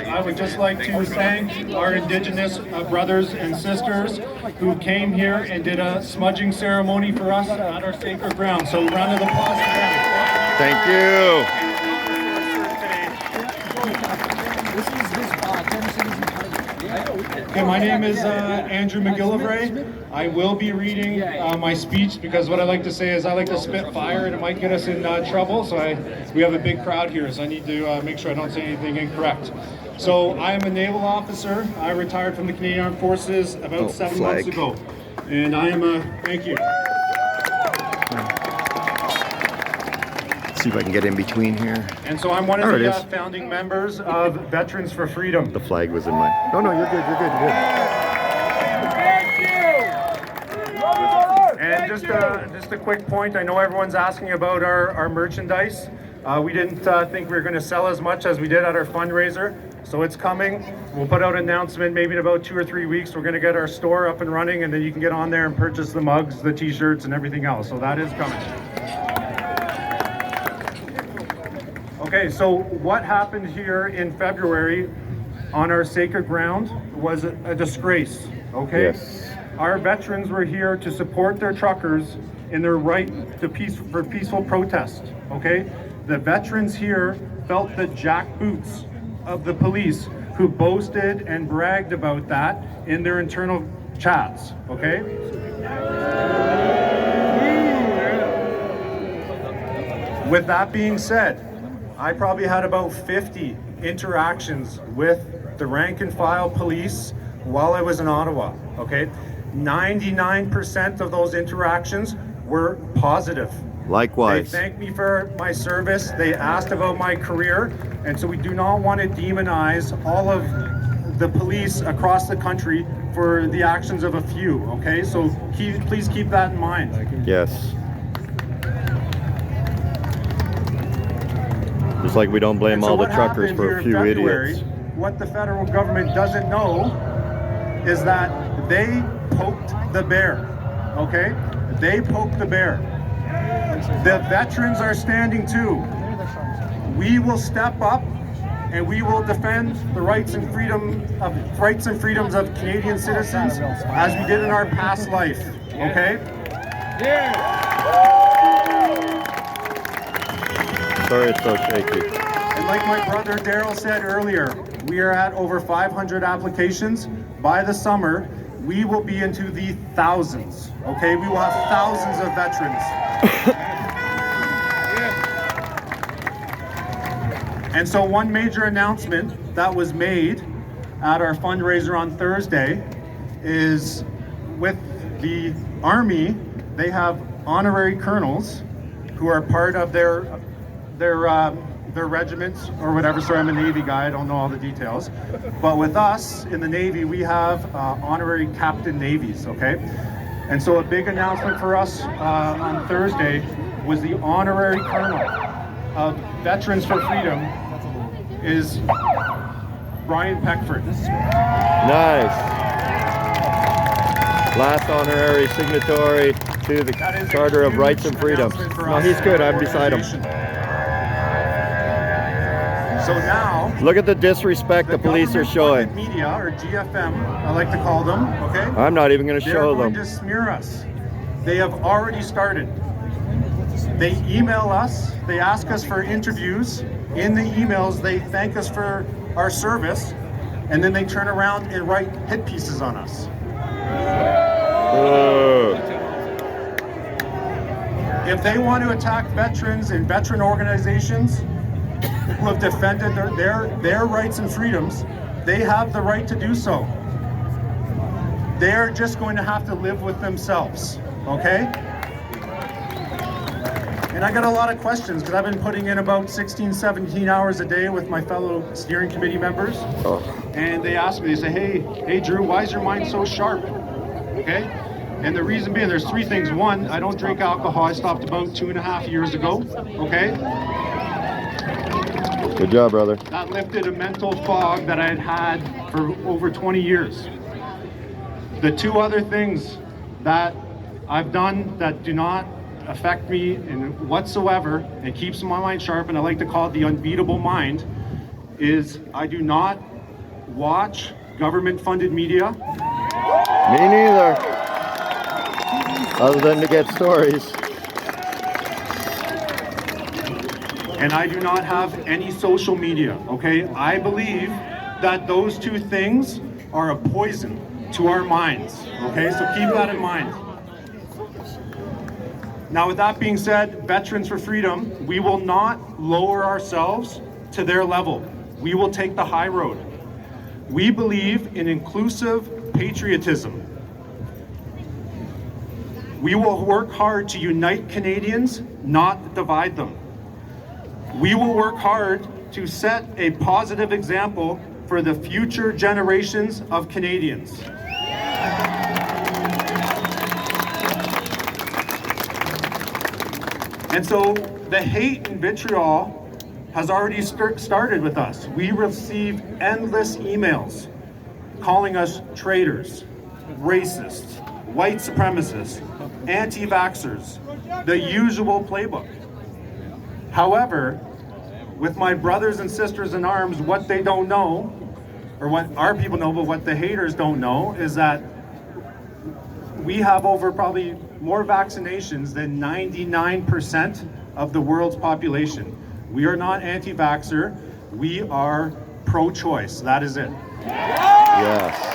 I would just like to thank our Indigenous brothers and sisters who came here and did a smudging ceremony for us at our sacred ground. So round of applause for them. Thank you. Okay, my name is Andrew McGillivray. I will be reading my speech because what I like to say is I like to spit fire and it might get us in trouble. So we have a big crowd here, so I need to make sure I don't say anything incorrect. So I am a naval officer. I retired from the Canadian Armed Forces about 7 months ago. And I am a, thank you. See if I can get in between here. And so I'm one of the founding members of Veterans for Freedom. The flag was in my... No, you're good, you're good, you're good. And just a quick point, I know everyone's asking about our merchandise. We didn't think we were going to sell as much as we did at our fundraiser, so it's coming. We'll put out an announcement maybe in about 2 or 3 weeks. We're going to get our store up and running, and then you can get on there and purchase the mugs, the t-shirts, and everything else. So that is coming. Okay, so what happened here in February on our sacred ground was a disgrace, okay? Yes. Our veterans were here to support their truckers in their right to peaceful protest, okay? The veterans here felt the jackboots of the police who boasted and bragged about that in their internal chats, okay? With that being said, I probably had about 50 interactions with the rank and file police while I was in Ottawa, okay? 99% of those interactions were positive. Likewise. They thanked me for my service. They asked about my career. And so we do not want to demonize all of the police across the country for the actions of a few, okay? So please keep that in mind. Yes. Just like we don't blame all the truckers for a few idiots. What the federal government doesn't know is that they poked the bear, okay? They poked the bear. The veterans are standing too. We will step up and we will defend the rights and freedoms of Canadian citizens as we did in our past life, okay? Sorry it's so shaky. And like my brother Daryl said earlier, we are at over 500 applications. By the summer, we will be into the thousands, okay? We will have thousands of veterans. And so one major announcement that was made at our fundraiser on Thursday is with the Army, they have honorary colonels who are part of their regiments or whatever. Sorry, I'm a Navy guy, I don't know all the details. But with us in the Navy, we have honorary captain navies, okay? And so a big announcement for us on Thursday was the honorary colonel of Veterans for Freedom is Brian Peckford. Nice. Last honorary signatory to the Charter of Rights and Freedoms. No, he's good, I'm beside him. So now, look at the disrespect the police are showing. Media, or GFM, I like to call them, okay? I'm not even going to show them. They're going to smear us. They have already started. They email us, they ask us for interviews. In the emails, they thank us for our service, and then they turn around and write hit pieces on us. If they want to attack veterans and veteran organizations who have defended their rights and freedoms, they have the right to do so. They're just going to have to live with themselves, okay? And I got a lot of questions because I've been putting in about 16, 17 hours a day with my fellow steering committee members. And they ask me, they say, hey Drew, why is your mind so sharp? Okay? And the reason being, there's three things. One, I don't drink alcohol. I stopped about 2.5 years ago, okay? Good job, brother. That lifted a mental fog that I had had for over 20 years. The two other things that I've done that do not affect me in whatsoever and keeps my mind sharp, and I like to call it the unbeatable mind, is I do not watch government-funded media. Me neither. Other than to get stories. And I do not have any social media, okay? I believe that those two things are a poison to our minds, okay? So keep that in mind. Now, with that being said, Veterans for Freedom, we will not lower ourselves to their level. We will take the high road. We believe in inclusive patriotism. We will work hard to unite Canadians, not divide them. We will work hard to set a positive example for the future generations of Canadians. And so the hate and vitriol has already started with us. We receive endless emails calling us traitors, racists, white supremacists, anti-vaxxers, the usual playbook. However, with my brothers and sisters in arms, what they don't know, or what our people know, but what the haters don't know, is that we have over probably more vaccinations than 99% of the world's population. We are not anti-vaxxer, we are pro-choice, that is it. Yes.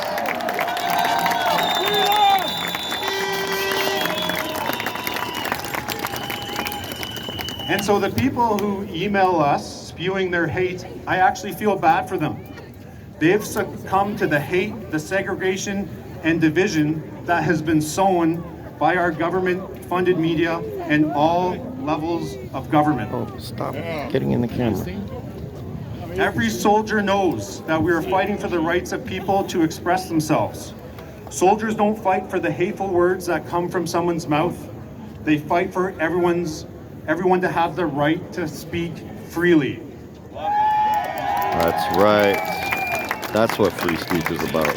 And so the people who email us spewing their hate, I actually feel bad for them. They've succumbed to the hate, the segregation, and division that has been sown by our government-funded media and all levels of government. Oh, stop getting in the camera. Every soldier knows that we are fighting for the rights of people to express themselves. Soldiers don't fight for the hateful words that come from someone's mouth. They fight for everyone to have the right to speak freely. That's right. That's what free speech is about.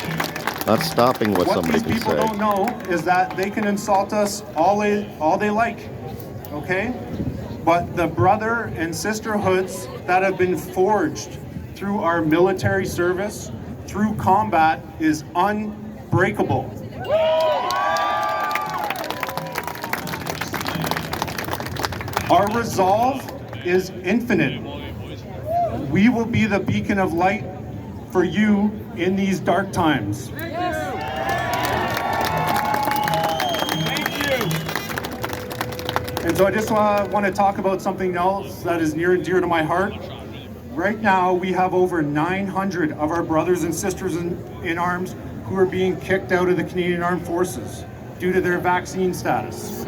Not stopping what somebody can say. What these people don't know is that they can insult us all they like, okay? But the brother and sisterhoods that have been forged through our military service, through combat, is unbreakable. Our resolve is infinite. We will be the beacon of light for you in these dark times. And so I just want to talk about something else that is near and dear to my heart. Right now, we have over 900 of our brothers and sisters in arms who are being kicked out of the Canadian Armed Forces due to their vaccine status.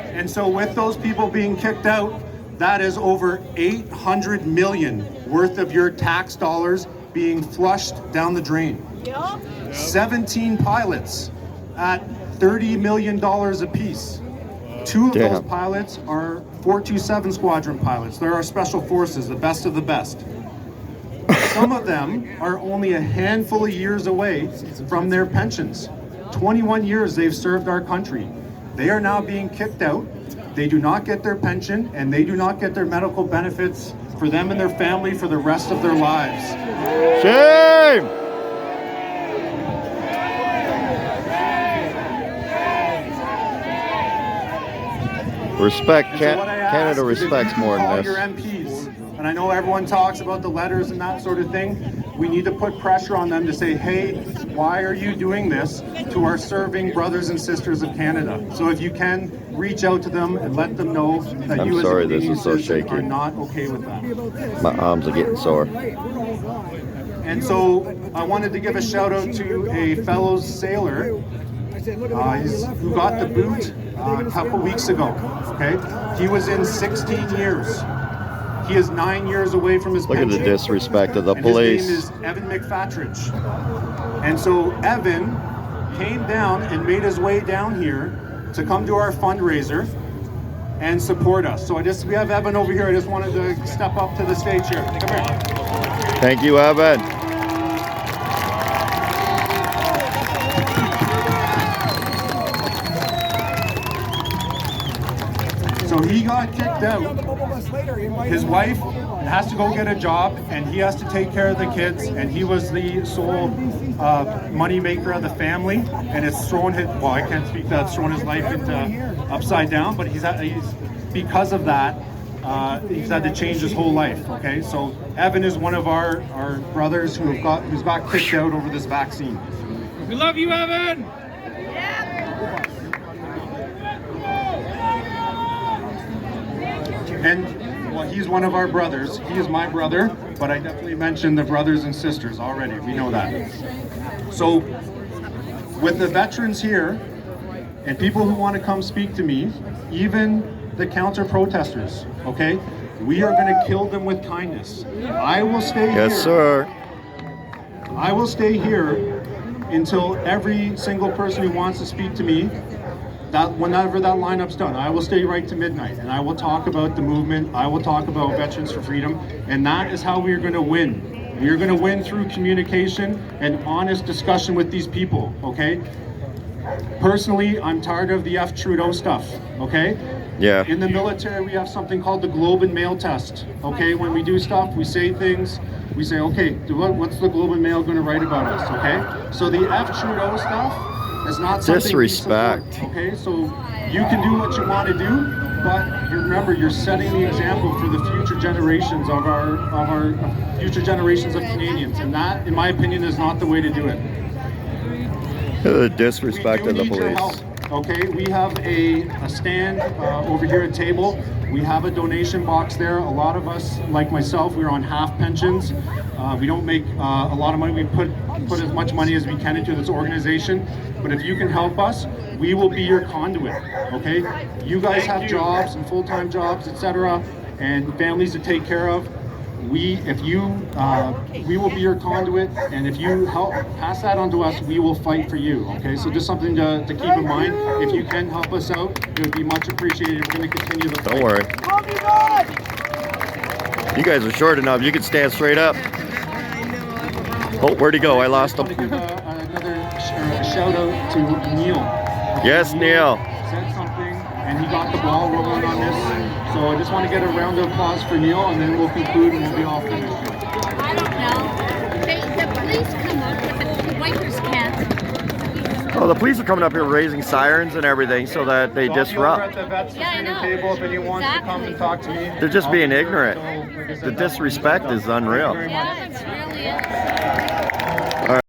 And so with those people being kicked out, that is over $800 million worth of your tax dollars being flushed down the drain. 17 pilots at $30 million apiece. 2 of those pilots are 427 Squadron pilots. They're our special forces, the best of the best. Some of them are only a handful of years away from their pensions. 21 years they've served our country. They are now being kicked out. They do not get their pension, and they do not get their medical benefits for them and their family for the rest of their lives. Shame! Respect. Canada respects more than this. Your MPs, and I know everyone talks about the letters and that sort of thing. We need to put pressure on them to say, hey, why are you doing this to our serving brothers and sisters of Canada? So if you can, reach out to them and let them know that you as a Canadian citizen are not okay with that. My arms are getting sore. And so I wanted to give a shout out to a fellow sailor who got the boot a couple weeks ago, okay? He was in 16 years. He is 9 years away from his pension. Look at the disrespect of the police. His name is Evan McFatridge. And so Evan came down and made his way down here to come to our fundraiser and support us. So we have Evan over here. I just wanted to step up to the stage here. Come here. Thank you, Evan. So he got kicked out. His wife has to go get a job, and he has to take care of the kids, and he was the sole money maker of the family, and it's thrown his, well, I can't speak that, it's thrown his life into upside down, but he's because of that, he's had to change his whole life. Okay, so Evan is one of our brothers who's got kicked out over this vaccine. We love you, Evan. And well, he's one of our brothers. He is my brother, but I definitely mentioned the brothers and sisters already. We know that. So with the veterans here and people who want to come speak to me, even the counter protesters, okay, we are going to kill them with kindness. I will stay here. Yes, sir. I will stay here until every single person who wants to speak to me, that whenever that lineup's done, I will stay right to midnight, and I will talk about the movement. I will talk about Veterans for Freedom, and that is how we are going to win. We are going to win through communication and honest discussion with these people, okay? Personally, I'm tired of the F. Trudeau stuff, okay? Yeah. In the military, we have something called the Globe and Mail test, okay? When we do stuff, we say things, we say, okay, what's the Globe and Mail going to write about us, okay? So the F. Trudeau stuff is not something disrespect. Okay, so you can do what you want to do, but you remember, you're setting the example for the future generations of our future generations of Canadians, and that, in my opinion, is not the way to do it. The disrespect We of do the need your police. help. Okay, we have a stand over here at table. We have a donation box there. A lot of us, like myself, we're on half pensions. We don't make a lot of money. We put as much money as we can into this organization. But if you can help us, we will be your conduit. Okay, you guys have jobs and full-time jobs, etc., and families to take care of. We will be your conduit, and if you help pass that on to us, we will fight for you. Okay, so just something to keep in mind. If you can help us out, it would be much appreciated. We're going to continue the fight. Don't worry. You guys are short enough. You can stand straight up. Oh, where'd he go? I lost him. I want to give another shout out to Neil. Yes, Neil. Said something, and he got the ball rolling on this. So I just want to get a round of applause for Neil, and then we'll conclude and we'll be all finished. I don't know. The police come up, but the wipers can't. Oh, the police are coming up here raising sirens and everything so that they Over disrupt. at the Vets Yeah, I know. table, if anyone wants to come Exactly. and talk to me. They're just being ignorant. So, like I said, The that's- disrespect is unreal. Thank you very much. Yeah, it's really is.